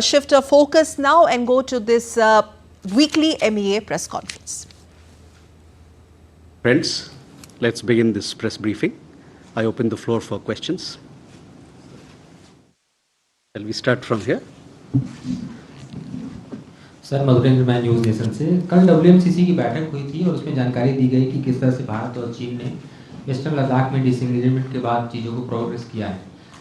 shift our focus now and go to this weekly MEA press conference. Friends, let's begin this press briefing. I open the floor for questions. Shall we start from here? Sir Madhurendra मैं news nation से कल WMCC की बैठक हुई थी और उसमें जानकारी दी गई कि किस तरह से भारत और चीन ने ईस्टर्न लद्दाख में डिसएंगेजमेंट के बाद चीज़ों को प्रोग्रेस किया है,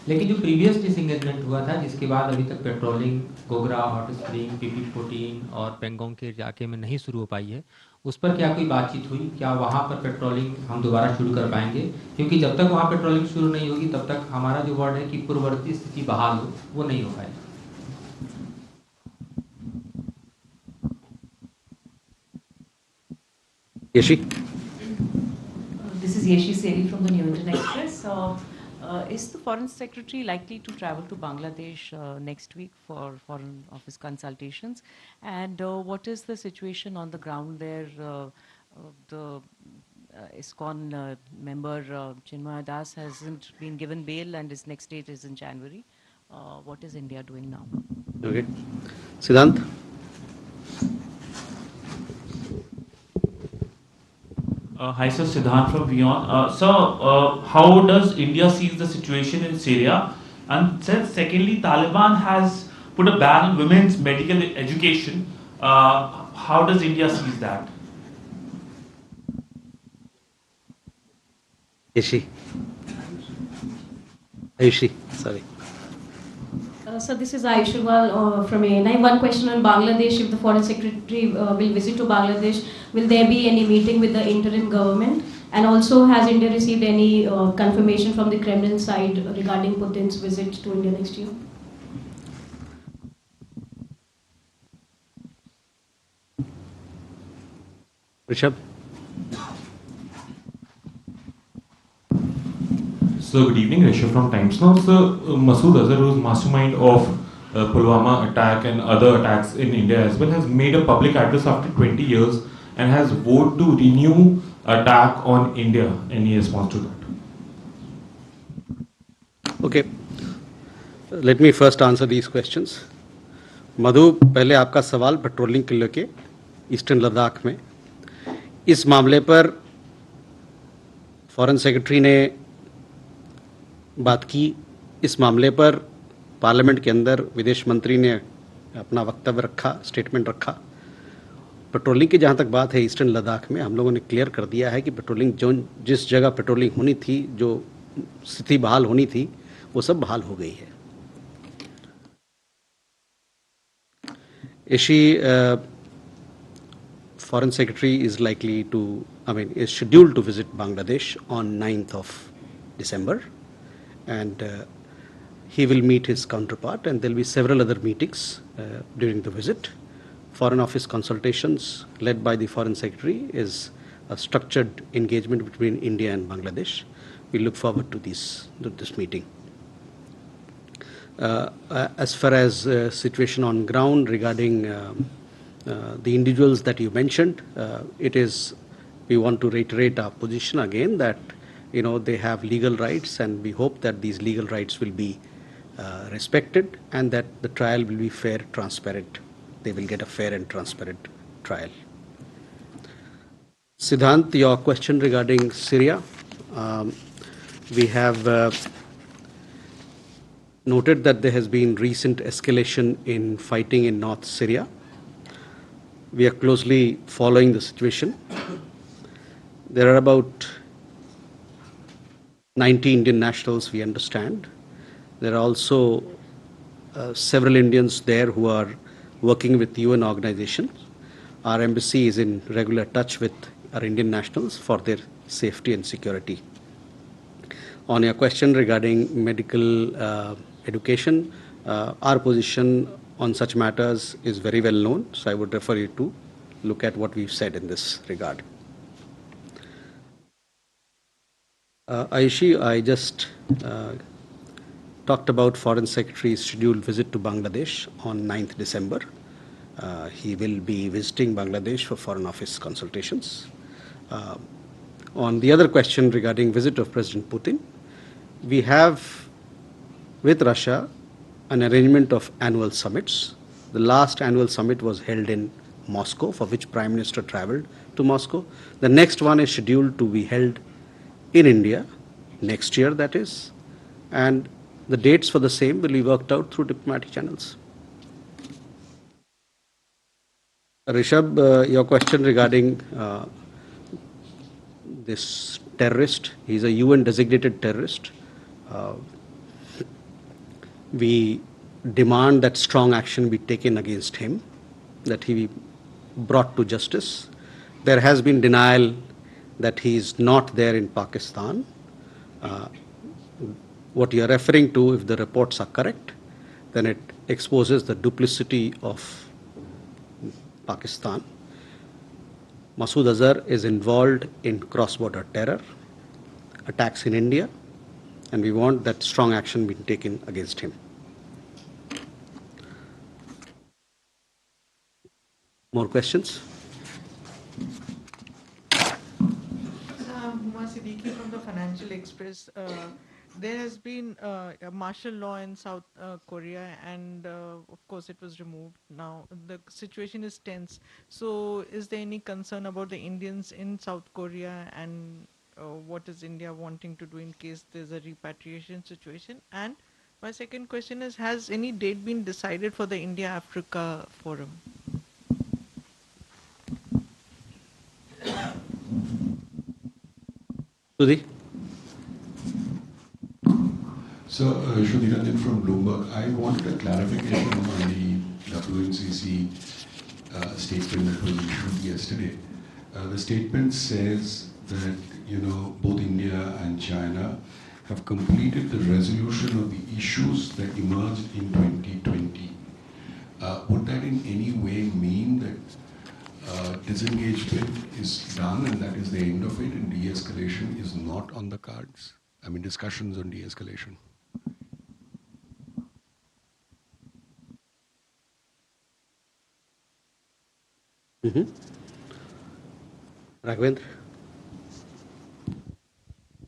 लेकिन जो प्रीवियस डिसएंगेजमेंट हुआ था जिसके बाद अभी तक patrolling Gogra, hot spring, PP14 और पेंगोंग के इलाके में नहीं शुरू हो पाई है, उस पर क्या कोई बातचीत हुई? क्या वहाँ पर पेट्रोलिंग हम दोबारा शुरू कर पाएंगे? क्योंकि जब तक वहाँ पेट्रोलिंग शुरू नहीं होगी तब तक हमारा जो वर्ड है कि पूर्ववर्ती स्थिति बहाल हो वो नहीं हो पाएगी। Yeshi? This is Yeshi Seri from the New Indian Express. Is the Foreign Secretary likely to travel to Bangladesh next week for Foreign Office consultations? And what is the situation on the ground there? The ISKCON member Chinmay Das hasn't been given bail and his next date is in January. What is India doing now? Okay. Siddhant? Hi sir, Siddhant from Beyond. Sir, how does India see the situation in Syria? And secondly, Taliban has put a ban on women's medical education. How does India see that? Ayushi, sorry. So this is Ayushwal from ANI. One question on Bangladesh. If the Foreign Secretary will visit to Bangladesh, will there be any meeting with the interim government? And also, has India received any confirmation from the Kremlin side regarding Putin's visit to India next year? Rishabh? So good evening, Rishabh from Times Now. So Masood Azhar, who is mastermind of Pulwama attack and other attacks in India as well, has made a public address after 20 years and has vowed to renew attack on India. Any response to that? Okay. Let me first answer these questions. मधु, पहले आपका सवाल patrolling के लेके eastern Ladakh में, इस मामले पर foreign secretary ने बात की। इस मामले पर पार्लियामेंट के अंदर विदेश मंत्री ने अपना वक्तव्य रखा, स्टेटमेंट रखा। पेट्रोलिंग की जहाँ तक बात है ईस्टर्न लद्दाख में, हम लोगों ने क्लियर कर दिया है कि पेट्रोलिंग जिस जगह पेट्रोलिंग होनी थी, जो स्थिति बहाल होनी थी, वो सब बहाल हो गई है। Foreign Secretary is likely to, is scheduled to visit Bangladesh on 9th of December. And he will meet his counterpart, and there will be several other meetings during the visit. Foreign Office consultations led by the Foreign Secretary is a structured engagement between India and Bangladesh. We look forward to this meeting. As far as situation on ground regarding the individuals that you mentioned, we want to reiterate our position again that they have legal rights, and we hope that these legal rights will be respected and that the trial will be fair, transparent. They will get a fair and transparent trial. Siddhant, your question regarding Syria. We have noted that there has been recent escalation in fighting in North Syria. We are closely following the situation. There are about 90 Indian nationals, we understand. There are also several Indians there who are working with UN organizations. Our embassy is in regular touch with our Indian nationals for their safety and security. On your question regarding medical education, our position on such matters is very well known, so I would refer you to look at what we've said in this regard. Ayushi, I just talked about Foreign Secretary's scheduled visit to Bangladesh on 9th December. He will be visiting Bangladesh for Foreign Office consultations. On the other question regarding visit of President Putin, we have with Russia an arrangement of annual summits. The last annual summit was held in Moscow, for which Prime Minister traveled to Moscow. The next one is scheduled to be held in India next year, that is, and the dates for the same will be worked out through diplomatic channels. Rishabh, your question regarding this terrorist, he's a UN designated terrorist. We demand that strong action be taken against him, that he be brought to justice. There has been denial that he is not there in Pakistan. What you are referring to, if the reports are correct, then it exposes the duplicity of Pakistan. Masood Azhar is involved in cross-border terror, attacks in India, and we want that strong action be taken against him. More questions? Huma Siddiqui from the Financial Express. There has been a martial law in South Korea, and of course it was removed. Now the situation is tense. So is there any concern about the Indians in South Korea, and what is India wanting to do in case there's a repatriation situation? And my second question is, has any date been decided for the India-Africa Forum? Sudhi? So, Shudhiranjan from Bloomberg, I wanted a clarification on the WMCC statement that was issued yesterday. The statement says that, both India and China have completed the resolution of the issues that emerged in 2020. Would that in any way mean that disengagement is done and that is the end of it, and de-escalation is not on the cards? I mean, discussions on de-escalation. Raghavendra?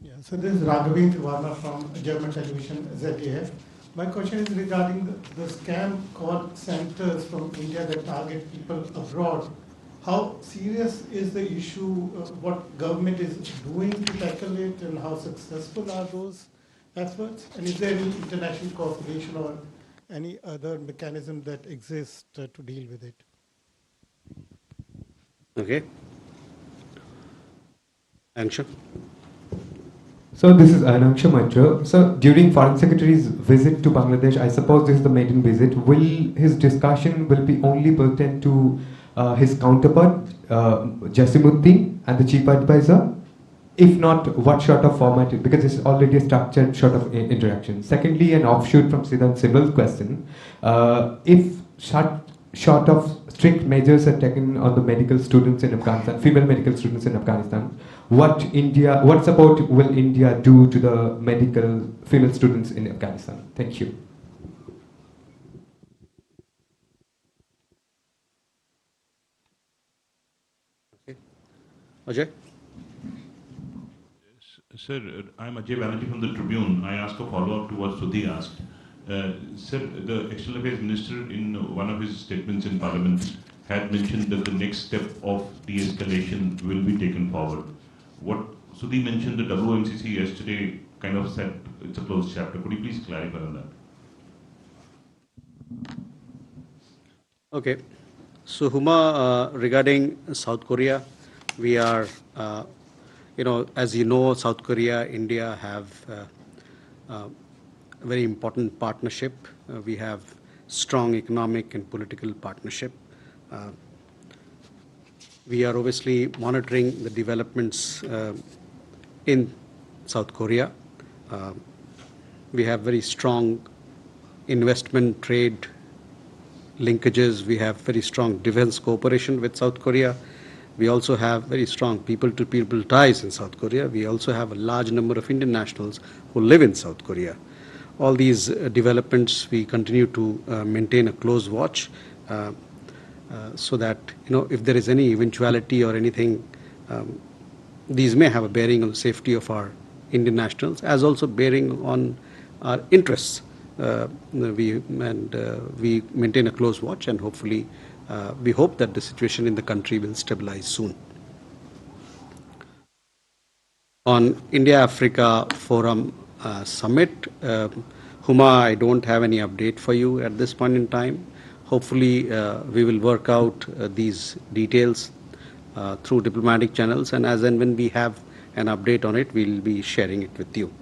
Yeah, so this is Raghavendra Varma from German television ZDF. My question is regarding the scam call centers from India that target people abroad. How serious is the issue? What government is doing to tackle it, and how successful are those efforts? And is there any international cooperation or any other mechanism that exists to deal with it? Okay. Anshu? So this is Anaksha Matra. So during Foreign Secretary's visit to Bangladesh, I suppose this is the maiden visit, will his discussion be only pertinent to his counterpart, Jasimuddin, and the chief advisor? If not, what sort of format? Because it's already a structured sort of interaction. Secondly, an offshoot from Siddhan Sibal's question, if short of strict measures are taken on the medical students in Afghanistan, female medical students in Afghanistan, what support will India do to the medical female students in Afghanistan? Thank you. Okay. Ajay? Sir, I'm Ajay Banerjee from the Tribune. I ask a follow-up to what Sudhi asked. Sir, the External Affairs Minister in one of his statements in Parliament had mentioned that the next step of de-escalation will be taken forward. What Sudhi mentioned, the WMCC yesterday kind of said it's a closed chapter. Could you please clarify on that? Okay. So Huma, regarding South Korea, we are, as you know, South Korea, India have a very important partnership. We have strong economic and political partnership. We are obviously monitoring the developments in South Korea. We have very strong investment trade linkages. We have very strong defense cooperation with South Korea. We also have very strong people-to-people ties in South Korea. We also have a large number of Indian nationals who live in South Korea. All these developments, we continue to maintain a close watch so that, if there is any eventuality or anything, these may have a bearing on the safety of our Indian nationals, as also bearing on our interests we maintain a close watch, and hopefully we hope that the situation in the country will stabilize soon. On India-Africa Forum Summit, Huma, I don't have any update for you at this point in time. Hopefully, we will work out these details through diplomatic channels, and as and when we have an update on it, we'll be sharing it with you.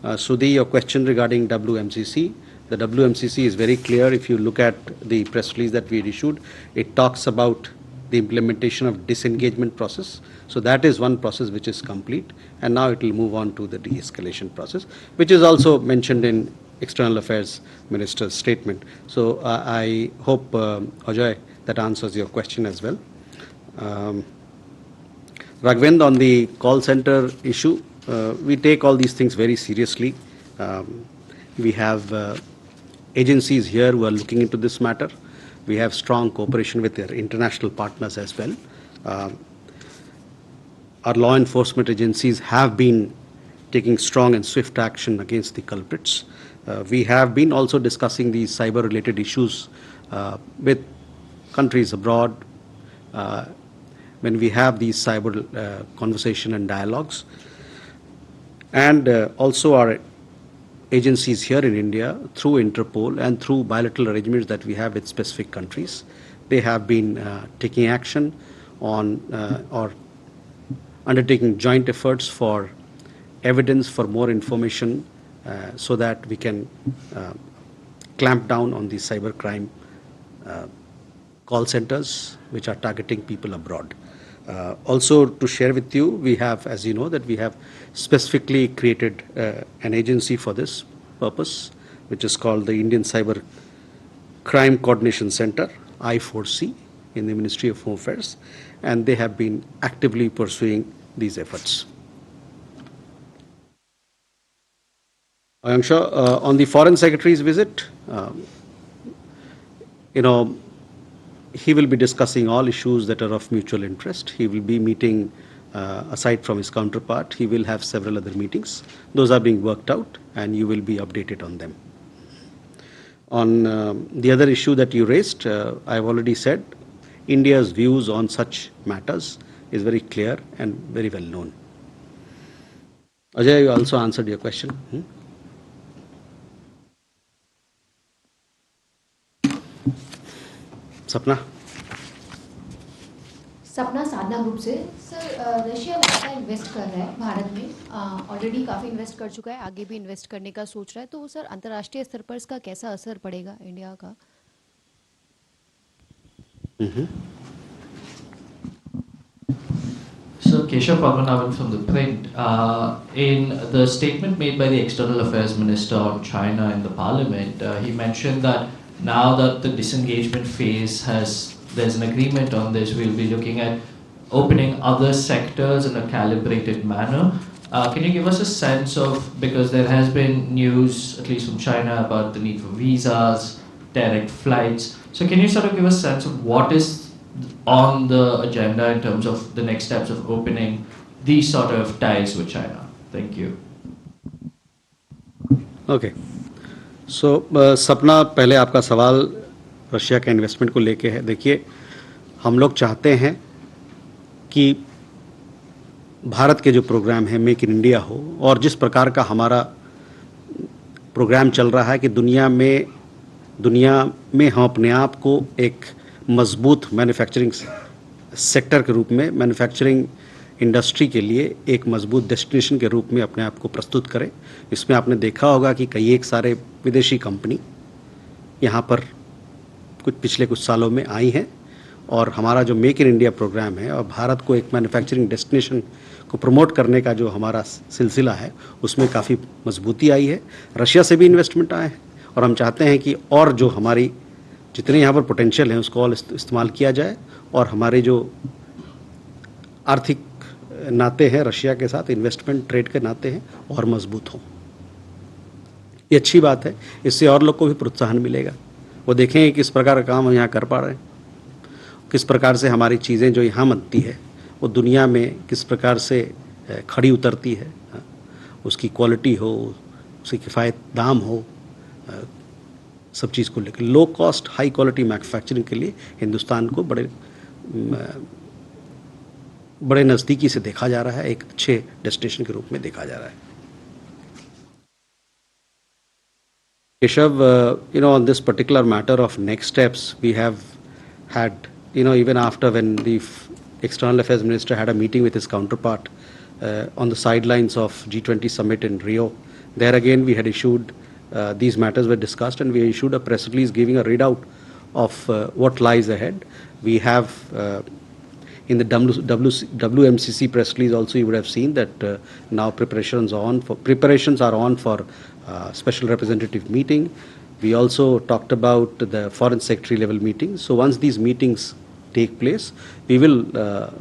Sudhi, your question regarding WMCC. The WMCC is very clear. If you look at the press release that we issued, it talks about the implementation of disengagement process. So that is one process which is complete, and now it will move on to the de-escalation process, which is also mentioned in External Affairs Minister's statement. So I hope, Ajay, that answers your question as well. Raghvendra, on the call center issue, we take all these things very seriously. We have agencies here who are looking into this matter. We have strong cooperation with their international partners as well. Our law enforcement agencies have been taking strong and swift action against the culprits. We have been also discussing these cyber-related issues with countries abroad when we have these cyber conversation and dialogues. And also our agencies here in India, through Interpol and through bilateral arrangements that we have with specific countries, they have been taking action on or undertaking joint efforts for evidence, for more information, so that we can clamp down on the cybercrime call centers which are targeting people abroad. Also, to share with you, we have, as you know, that we have specifically created an agency for this purpose, which is called the Indian Cyber Crime Coordination Center, I4C, in the Ministry of Home Affairs, and they have been actively pursuing these efforts. Ayanksha, on the Foreign Secretary's visit, he will be discussing all issues that are of mutual interest. He will be meeting, aside from his counterpart, he will have several other meetings. Those are being worked out, and you will be updated on them. On the other issue that you raised, I've already said, India's views on such matters is very clear and very well known. Ajay, you also answered your question. सपना साधना group से sir, Russia पैसा invest कर रहा है भारत में, already काफ़ी invest कर चुका है, आगे भी इन्वेस्ट करने का सोच रहा है, तो सर अंतर्राष्ट्रीय स्तर पर इसका कैसा असर पड़ेगा इंडिया का? So Keshav Padmanabhan from the Print. In the statement made by the External Affairs Minister on China in the Parliament, he mentioned that now that the disengagement phase there's an agreement on this, we'll be looking at opening other sectors in a calibrated manner. Can you give us a sense of, because there has been news, at least from China, about the need for visas, direct flights. So can you sort of give us a sense of what is on the agenda in terms of the next steps of opening these sort of ties with China? Thank you. Okay. So, सपना, पहले आपका सवाल Russia के investment को लेके है. देखिए, हम लोग चाहते हैं कि भारत के जो प्रोग्राम है मेक इन इंडिया हो, और जिस प्रकार का हमारा प्रोग्राम चल रहा है कि दुनिया में हम अपने आप को एक मजबूत मैन्युफैक्चरिंग सेक्टर के रूप में, मैन्युफैक्चरिंग इंडस्ट्री के लिए एक मजबूत डेस्टिनेशन के रूप में अपने आप को प्रस्तुत करें. इसमें आपने देखा होगा कि एक सारे विदेशी कंपनी यहाँ पर पिछले कुछ सालों में आई हैं, और हमारा जो मेक इन इंडिया प्रोग्राम है और भारत को एक मैन्युफैक्चरिंग डेस्टिनेशन को प्रमोट करने का जो हमारा सिलसिला है, उसमें काफ़ी मजबूती आई है. रशिया से भी इन्वेस्टमेंट आए हैं, और हम चाहते हैं कि और जो हमारी जितने यहाँ पर पोटेंशियल हैं उसको और इस्तेमाल किया जाए, और हमारे जो आर्थिक नाते हैं रशिया के साथ, इन्वेस्टमेंट ट्रेड के नाते हैं, और मजबूत हों. ये अच्छी बात है, इससे और लोग को भी प्रोत्साहन मिलेगा. वो देखेंगे किस प्रकार का काम हम यहाँ कर पा रहे हैं, किस प्रकार से हमारी चीज़ें जो यहाँ बनती है वो दुनिया में किस प्रकार से खड़ी उतरती है, उसकी क्वालिटी हो, उसकी किफ़ायत दाम हो, सब चीज़ को लेकर low cost high quality manufacturing के लिए हिंदुस्तान को बड़े नज़दीकी से देखा जा रहा है, एक अच्छे डेस्टिनेशन के रूप में देखा जा रहा है. Keshav, on this particular matter of next steps, we have had, even after when the External Affairs Minister had a meeting with his counterpart on the sidelines of G20 summit in Rio, there again we had issued, these matters were discussed, and we issued a press release giving a readout of what lies ahead. We have in the WMCC press release also you would have seen that now preparations are on for special representative meeting. We also talked about the foreign secretary level meetings. So once these meetings take place, we will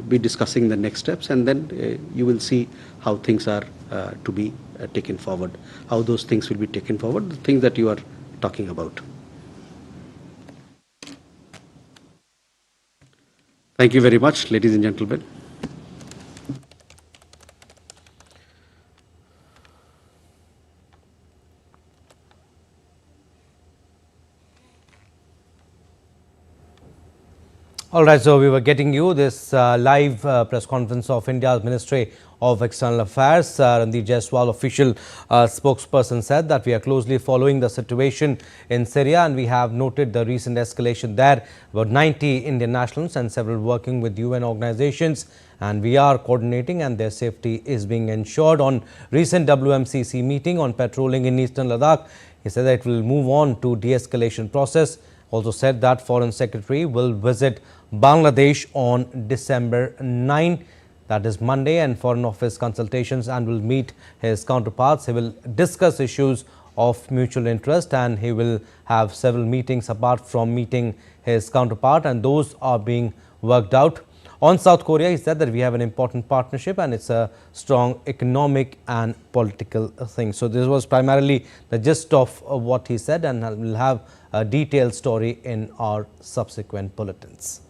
be discussing the next steps, and then you will see how things are to be taken forward, how those things will be taken forward, the things that you are talking about. Thank you very much, ladies and gentlemen. All right, so we were getting you this live press conference of India's Ministry of External Affairs. Randeep Jaiswal, official spokesperson, said that we are closely following the situation in Syria, and we have noted the recent escalation there. About 90 Indian nationals and several working with UN organizations, and we are coordinating, and their safety is being ensured. On recent WMCC meeting on patrolling in Eastern Ladakh, he said that it will move on to de-escalation process. Also said that Foreign Secretary will visit Bangladesh on December 9, that is Monday, and Foreign Office consultations, and will meet his counterparts. He will discuss issues of mutual interest, and he will have several meetings apart from meeting his counterpart, and those are being worked out. On South Korea, he said that we have an important partnership, and it's a strong economic and political thing. So this was primarily the gist of what he said, and we'll have a detailed story in our subsequent bulletins.